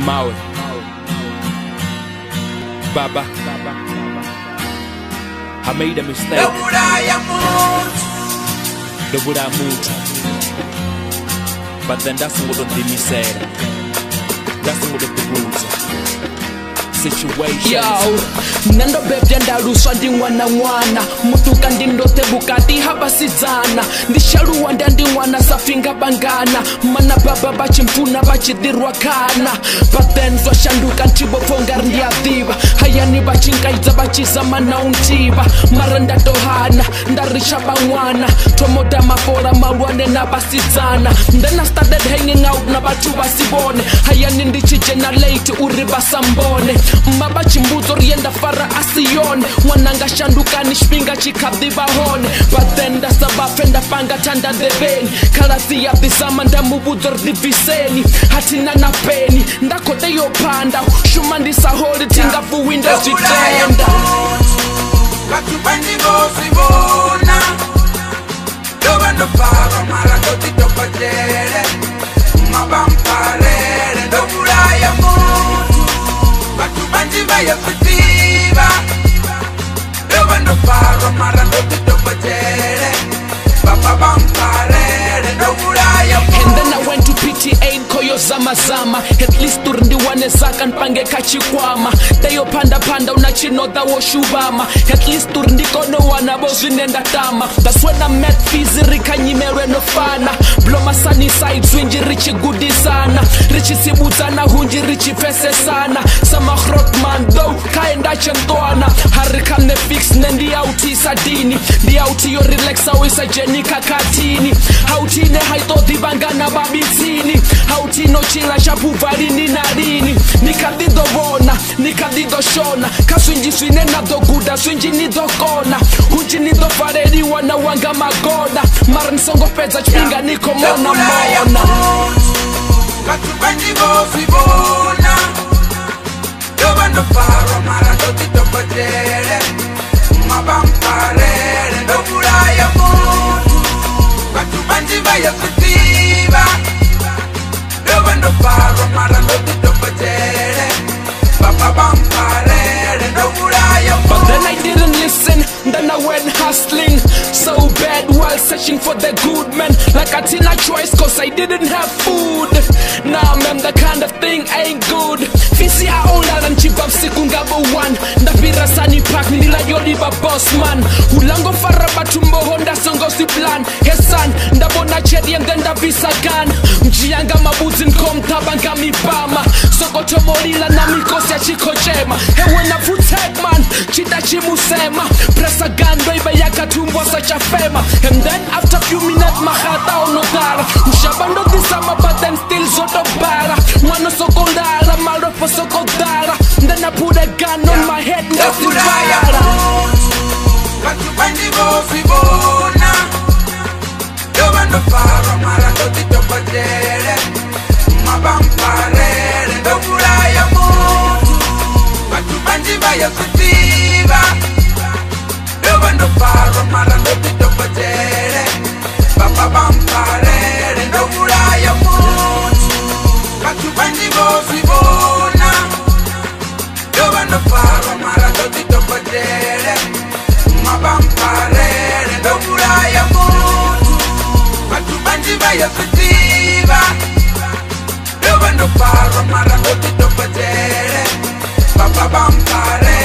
Maui Baba, I made a mistake. Dobura muntu. But then that's what the said. That's what the situation. Yo, nando bebya ndaruswa ndi mwana mutuka ndindote bukati habasidzana ndisharuwa ndi mwana safinga bangana mana baba bachimfuna bachidirwa kana but then zwashanduka nchibofonga ndiadhiva hayani bachinkaidza bachizama na untiba mara ndatohana ndarisha bamwana tomoda mafora malwane na basidzana then I started hanging out na batu basibone hayani ndichijena late uri basambone maba chimbuzo rienda fara asiyone mwananga shanduka nishpinga chikadhiba hone but then dasabafenda panga tanda debeni kalasi ya dhisama ndamubudzo rdiviseni hatina na peni ndakode yopanda shuma ndisaholi tingafuwinda zvitenda vatubandi vosivona ndovandofara mara ndotitokotere mabamparere ndovuraya muntu vatubandi vayakutiva ndovandofara mara ndotitokotere vapabamparere ndovuraya muntu. And then I went to PTA Koyo Zama Zama. At least turndiwane saka npange kachikwama Teyo panda panda unachinoda woshubama. At least turnikono wana bozvinenda tama. That's when I met Fizi rikanyimerwe nofana Bloma sunny side swinji richi gudi sana Richi sibudzana hunji richi fese sana Sama Hrotman though kaenda chentwana Harikane fix nendi auti sadini Di auti yo relaxa wisa jeni kakatini Hautine haitodhi bangana babitini Hautino chila shapuvarini narini Nikadido vona, nikadido shona Kaswinji swine na doguda, swinji nido kona Hunji nido fareri wana wanga magona Mara nisongo peza chpinga niko mona mona Katubandi vosivona ndovandofara mara ndotitokotere mabamparere ndovuraya muntu vatubandi vayakutiva ndovandofara mara ndotitokotere vapabamparere ndovuraya muntu. But then I didn't listen, then I went hustling so bad while searching for the good man. Like I didn't have choice cause I didn't have food. Now man, the kind of thing ain't good. Fisi aola na nchibab siku ngabo one. Ndapira sani park nila yoliba boss man. Ulango faraba tumbo honda songo si plan. Hesan, ndabona cherry and then ndavisa gun. Mjianga mabuzi nkomtaba ngamipama. Soko chomorila na mikosi ya chiko chema. Hewe na futek man, chita chimusema. Presa gando iba yaka tumbo sa chafema. And then after few minutes mahata onodara. Ushabando disama but then still zoto bara. Wano soko ndara, maropo soko dara. Then I put a gun on my head, nothing bara. Katubandi vosivona ndovandofara mara ndotitokotere mabamparere ndovuraya muntu vatubandi vayakutiva ndovandofara mara ndotitokotere vapabamparere ndovuraya muntu katubandi vosivona ndovandofara mara ndotitokotere mabamparere ndovuraya muntu vatubandi vayakutiva ndovandofara mara ndotitokotere vapabamparere